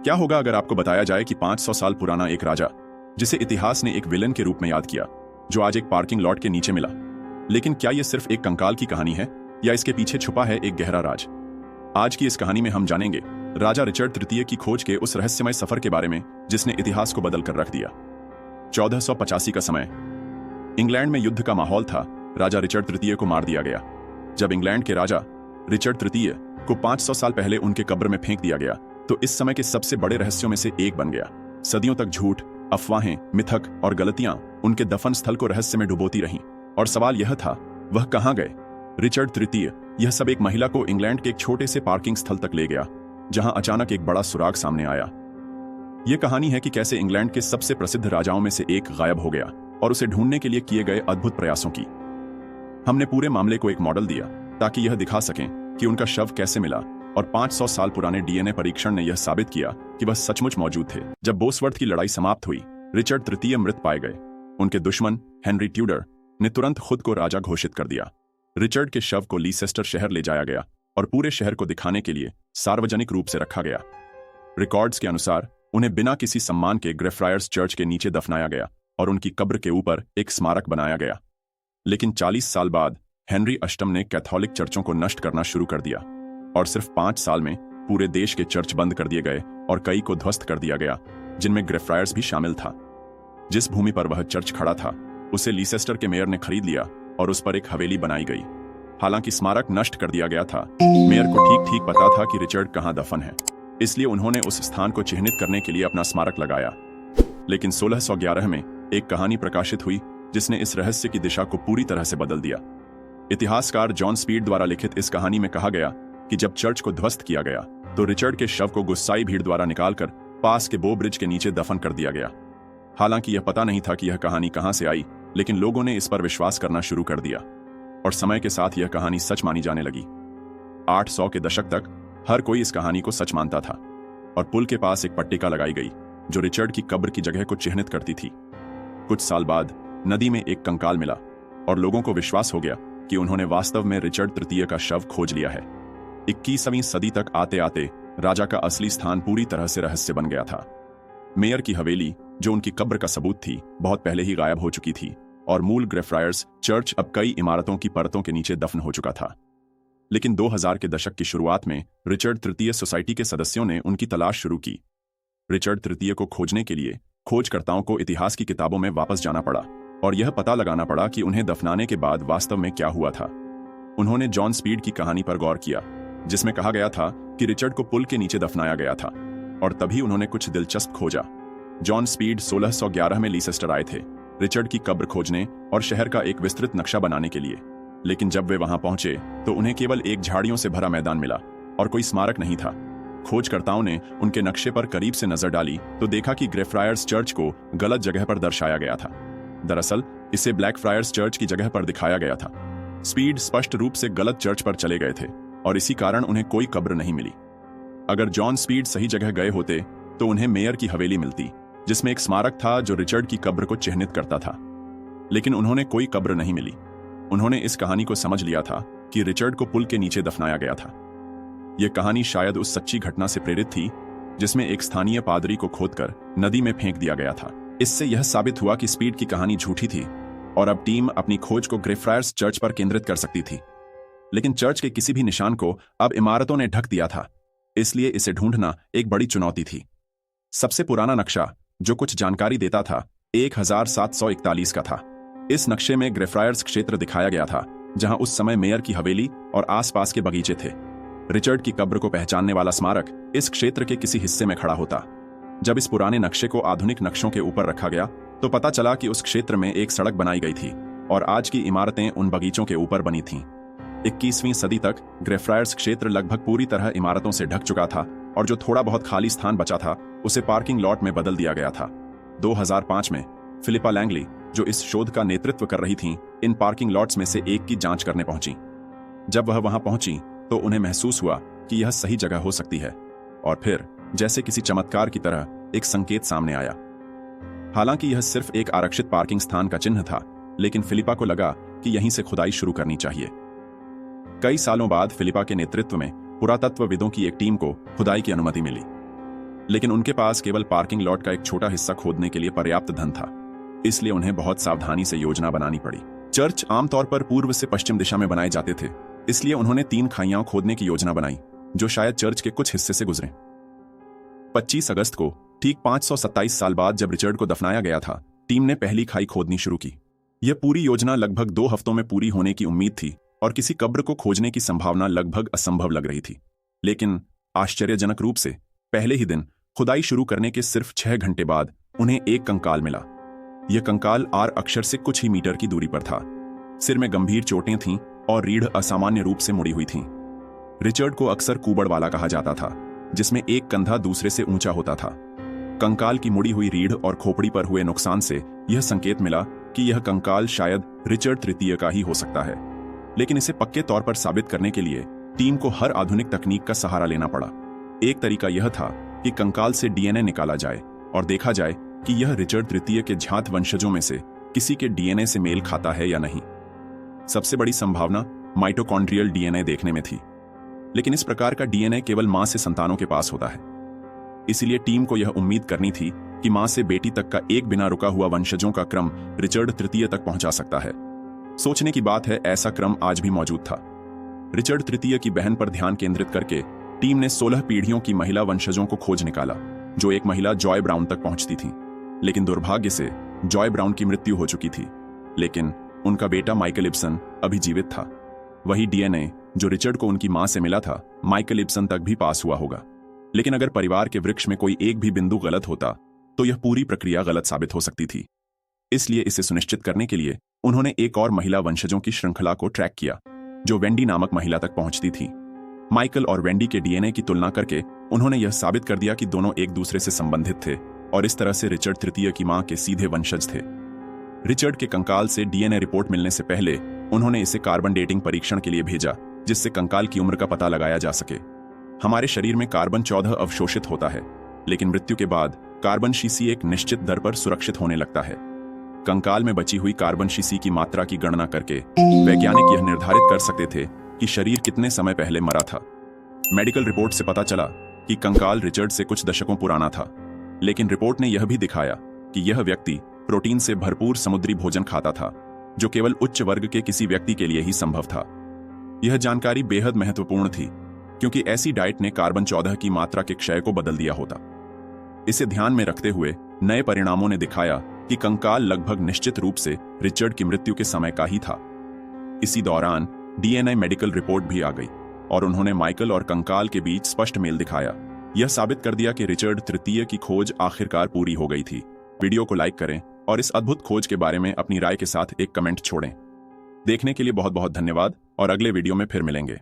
क्या होगा अगर आपको बताया जाए कि 500 साल पुराना एक राजा, जिसे इतिहास ने एक विलन के रूप में याद किया, जो आज एक पार्किंग लॉट के नीचे मिला। लेकिन क्या यह सिर्फ एक कंकाल की कहानी है या इसके पीछे छुपा है एक गहरा राज? आज की इस कहानी में हम जानेंगे राजा रिचर्ड तृतीय की खोज के उस रहस्यमय सफर के बारे में जिसने इतिहास को बदल कर रख दिया। 1485 का समय, इंग्लैंड में युद्ध का माहौल था। राजा रिचर्ड तृतीय को मार दिया गया। जब इंग्लैंड के राजा रिचर्ड तृतीय को 500 साल पहले उनके कब्र में फेंक दिया गया तो इस समय के सबसे बड़े रहस्यों में से एक बन गया। सदियों तक झूठ, अफवाहें, मिथक और गलतियां उनके दफन स्थल को रहस्य में डुबोती रहीं और सवाल यह था, वह कहां गए? रिचर्ड तृतीय यह सब एक महिला को इंग्लैंड के एक छोटे से पार्किंग स्थल तक ले गया, जहां अचानक एक बड़ा सुराग सामने आया। यह कहानी है कि कैसे इंग्लैंड के सबसे प्रसिद्ध राजाओं में से एक गायब हो गया और उसे ढूंढने के लिए किए गए अद्भुत प्रयासों की। हमने पूरे मामले को एक मॉडल दिया ताकि यह दिखा सकें कि उनका शव कैसे मिला, और 500 साल पुराने डीएनए परीक्षण ने यह साबित किया कि वह सचमुच मौजूद थे। जब बोसवर्थ की लड़ाई समाप्त हुई, रिचर्ड तृतीय मृत पाए गए। उनके दुश्मन हेनरी ट्यूडर ने तुरंत खुद को राजा घोषित कर दिया। रिचर्ड के शव को लीसेस्टर शहर ले जाया गया और पूरे शहर को दिखाने के लिए सार्वजनिक रूप से रखा गया। रिकॉर्ड्स के अनुसार उन्हें बिना किसी सम्मान के ग्रेफ्रायर्स चर्च के नीचे दफनाया गया और उनकी कब्र के ऊपर एक स्मारक बनाया गया। लेकिन 40 साल बाद हेनरी अष्टम ने कैथोलिक चर्चों को नष्ट करना शुरू कर दिया और सिर्फ 5 साल में पूरे देश के चर्च बंद कर दिए गए और कई को ध्वस्त कर दिया गया, जिनमें ग्रेफ्रायर्स भी शामिल था। जिस भूमि पर वह चर्च खड़ा था उसे लीसेस्टर के मेयर ने खरीद लिया और उस पर एक हवेली बनाई गई। हालांकि स्मारक नष्ट कर दिया गया था, मेयर को ठीक ठीक पता था कि रिचर्ड कहां दफन है, इसलिए उन्होंने उस स्थान को चिह्नित करने के लिए अपना स्मारक लगाया। लेकिन 1611 में एक कहानी प्रकाशित हुई जिसने इस रहस्य की दिशा को पूरी तरह से बदल दिया। इतिहासकार जॉन स्पीड द्वारा लिखित इस कहानी में कहा गया कि जब चर्च को ध्वस्त किया गया तो रिचर्ड के शव को गुस्साई भीड़ द्वारा निकालकर पास के बो ब्रिज के नीचे दफन कर दिया गया। हालांकि यह पता नहीं था कि यह कहानी कहां से आई, लेकिन लोगों ने इस पर विश्वास करना शुरू कर दिया और समय के साथ यह कहानी सच मानी जाने लगी। 800 के दशक तक हर कोई इस कहानी को सच मानता था और पुल के पास एक पट्टिका लगाई गई जो रिचर्ड की कब्र की जगह को चिह्नित करती थी। कुछ साल बाद नदी में एक कंकाल मिला और लोगों को विश्वास हो गया कि उन्होंने वास्तव में रिचर्ड तृतीय का शव खोज लिया है। 21वीं सदी तक आते आते राजा का असली स्थान पूरी तरह से रहस्य बन गया था। मेयर की हवेली, जो उनकी कब्र का सबूत थी, बहुत पहले ही गायब हो चुकी थी और मूल ग्रेफ्रायर्स चर्च अब कई इमारतों की परतों के नीचे दफन हो चुका था। लेकिन 2000 के दशक की शुरुआत में रिचर्ड तृतीय सोसाइटी के सदस्यों ने उनकी तलाश शुरू की। रिचर्ड तृतीय को खोजने के लिए खोजकर्ताओं को इतिहास की किताबों में वापस जाना पड़ा और यह पता लगाना पड़ा कि उन्हें दफनाने के बाद वास्तव में क्या हुआ था। उन्होंने जॉन स्पीड की कहानी पर गौर किया, जिसमें कहा गया था कि रिचर्ड को पुल के नीचे दफनाया गया था, और तभी उन्होंने कुछ दिलचस्प खोजा। जॉन स्पीड 1611 में लीसेस्टर आए थे रिचर्ड की कब्र खोजने और शहर का एक विस्तृत नक्शा बनाने के लिए। लेकिन जब वे वहां पहुंचे तो उन्हें केवल एक झाड़ियों से भरा मैदान मिला और कोई स्मारक नहीं था। खोजकर्ताओं ने उनके नक्शे पर करीब से नजर डाली तो देखा कि ग्रेफ्रायर्स चर्च को गलत जगह पर दर्शाया गया था। दरअसल इसे ब्लैक फ्रायर्स चर्च की जगह पर दिखाया गया था। स्पीड स्पष्ट रूप से गलत चर्च पर चले गए थे और इसी कारण उन्हें कोई कब्र नहीं मिली। अगर जॉन स्पीड सही जगह गए होते तो उन्हें मेयर की हवेली मिलती, जिसमें एक स्मारक था जो रिचर्ड की कब्र को चिह्नित करता था। लेकिन उन्होंने कोई कब्र नहीं मिली। उन्होंने इस कहानी को समझ लिया था कि रिचर्ड को पुल के नीचे दफनाया गया था। यह कहानी शायद उस सच्ची घटना से प्रेरित थी जिसमें एक स्थानीय पादरी को खोदकर नदी में फेंक दिया गया था। इससे यह साबित हुआ कि स्पीड की कहानी झूठी थी और अब टीम अपनी खोज को ग्रेफ्रायर्स चर्च पर केंद्रित कर सकती थी। लेकिन चर्च के किसी भी निशान को अब इमारतों ने ढक दिया था, इसलिए इसे ढूंढना एक बड़ी चुनौती थी। सबसे पुराना नक्शा जो कुछ जानकारी देता था 1741 का था। इस नक्शे में ग्रेफ्रायर्स क्षेत्र दिखाया गया था, जहां उस समय मेयर की हवेली और आसपास के बगीचे थे। रिचर्ड की कब्र को पहचानने वाला स्मारक इस क्षेत्र के किसी हिस्से में खड़ा होता। जब इस पुराने नक्शे को आधुनिक नक्शों के ऊपर रखा गया तो पता चला कि उस क्षेत्र में एक सड़क बनाई गई थी और आज की इमारतें उन बगीचों के ऊपर बनी थीं। 21वीं सदी तक ग्रेफ्रायर्स क्षेत्र लगभग पूरी तरह इमारतों से ढक चुका था और जो थोड़ा बहुत खाली स्थान बचा था उसे पार्किंग लॉट में बदल दिया गया था। 2005 में फिलिपा लैंगली, जो इस शोध का नेतृत्व कर रही थीं, इन पार्किंग लॉट्स में से एक की जांच करने पहुंची। जब वह वहां पहुंची तो उन्हें महसूस हुआ कि यह सही जगह हो सकती है और फिर जैसे किसी चमत्कार की तरह एक संकेत सामने आया। हालांकि यह सिर्फ एक आरक्षित पार्किंग स्थान का चिन्ह था, लेकिन फिलिपा को लगा कि यहीं से खुदाई शुरू करनी चाहिए। कई सालों बाद फिलिपा के नेतृत्व में पुरातत्वविदों की एक टीम को खुदाई की अनुमति मिली। लेकिन उनके पास केवल पार्किंग लॉट का एक छोटा हिस्सा खोदने के लिए पर्याप्त धन था, इसलिए उन्हें बहुत सावधानी से योजना बनानी पड़ी। चर्च आमतौर पर पूर्व से पश्चिम दिशा में बनाए जाते थे, इसलिए उन्होंने 3 खाइयां खोदने की योजना बनाई जो शायद चर्च के कुछ हिस्से से गुजरे। 25 अगस्त को, ठीक 527 साल बाद जब रिचर्ड को दफनाया गया था, टीम ने पहली खाई खोदनी शुरू की। यह पूरी योजना लगभग 2 हफ्तों में पूरी होने की उम्मीद थी और किसी कब्र को खोजने की संभावना लगभग असंभव लग रही थी। लेकिन आश्चर्यजनक रूप से पहले ही दिन खुदाई शुरू करने के सिर्फ 6 घंटे बाद उन्हें एक कंकाल मिला। यह कंकाल आर अक्षर से कुछ ही मीटर की दूरी पर था। सिर में गंभीर चोटें थीं और रीढ़ असामान्य रूप से मुड़ी हुई थीं। रिचर्ड को अक्सर कुबड़ वाला कहा जाता था, जिसमें एक कंधा दूसरे से ऊंचा होता था। कंकाल की मुड़ी हुई रीढ़ और खोपड़ी पर हुए नुकसान से यह संकेत मिला कि यह कंकाल शायद रिचर्ड तृतीय का ही हो सकता है। लेकिन इसे पक्के तौर पर साबित करने के लिए टीम को हर आधुनिक तकनीक का सहारा लेना पड़ा। एक तरीका यह था कि कंकाल से डीएनए निकाला जाए और देखा जाए कि यह रिचर्ड तृतीय के ज्ञात वंशजों में से किसी के डीएनए से मेल खाता है या नहीं। सबसे बड़ी संभावना माइटोकॉन्ड्रियल डीएनए देखने में थी, लेकिन इस प्रकार का डीएनए केवल मां से संतानों के पास होता है। इसलिए टीम को यह उम्मीद करनी थी कि मां से बेटी तक का एक बिना रुका हुआ वंशजों का क्रम रिचर्ड तृतीय तक पहुंचा सकता है। सोचने की बात है, ऐसा क्रम आज भी मौजूद था। रिचर्ड तृतीय की बहन पर ध्यान केंद्रित करके टीम ने 16 पीढ़ियों की महिला वंशजों को खोज निकाला, जो एक महिला जॉय ब्राउन तक पहुंचती थी। लेकिन दुर्भाग्य से जॉय ब्राउन की मृत्यु हो चुकी थी, लेकिन उनका बेटा माइकल इब्सन अभी जीवित था। वही डीएनए जो रिचर्ड को उनकी मां से मिला था, माइकल इब्सन तक भी पास हुआ होगा। लेकिन अगर परिवार के वृक्ष में कोई एक भी बिंदु गलत होता तो यह पूरी प्रक्रिया गलत साबित हो सकती थी। इसलिए इसे सुनिश्चित करने के लिए उन्होंने एक और महिला वंशजों की श्रृंखला को ट्रैक किया, जो वेंडी नामक महिला तक पहुंचती थी। माइकल और वेंडी के डीएनए की तुलना करके उन्होंने यह साबित कर दिया कि दोनों एक दूसरे से संबंधित थे और इस तरह से रिचर्ड तृतीय की मां के सीधे वंशज थे। रिचर्ड के कंकाल से डीएनए रिपोर्ट मिलने से पहले उन्होंने इसे कार्बन डेटिंग परीक्षण के लिए भेजा, जिससे कंकाल की उम्र का पता लगाया जा सके। हमारे शरीर में कार्बन 14 अवशोषित होता है, लेकिन मृत्यु के बाद कार्बन शीशी एक निश्चित दर पर सुरक्षित होने लगता है। कंकाल में बची हुई कार्बन शीशी की मात्रा की गणना करके वैज्ञानिक यह निर्धारित कर सकते थे कि शरीर कितने समय पहले मरा था। मेडिकल रिपोर्ट से पता चला कि कंकाल रिचर्ड से कुछ दशकों पुराना था, लेकिन रिपोर्ट ने यह भी दिखाया कि यह व्यक्ति प्रोटीन से भरपूर समुद्री भोजन खाता था, जो केवल उच्च वर्ग के किसी व्यक्ति के लिए ही संभव था। यह जानकारी बेहद महत्वपूर्ण थी, क्योंकि ऐसी डाइट ने कार्बन 14 की मात्रा के क्षय को बदल दिया होता। इसे ध्यान में रखते हुए नए परिणामों ने दिखाया कि कंकाल लगभग निश्चित रूप से रिचर्ड की मृत्यु के समय का ही था। इसी दौरान डीएनए मेडिकल रिपोर्ट भी आ गई और उन्होंने माइकल और कंकाल के बीच स्पष्ट मेल दिखाया। यह साबित कर दिया कि रिचर्ड तृतीय की खोज आखिरकार पूरी हो गई थी। वीडियो को लाइक करें और इस अद्भुत खोज के बारे में अपनी राय के साथ एक कमेंट छोड़ें। देखने के लिए बहुत बहुत धन्यवाद और अगले वीडियो में फिर मिलेंगे।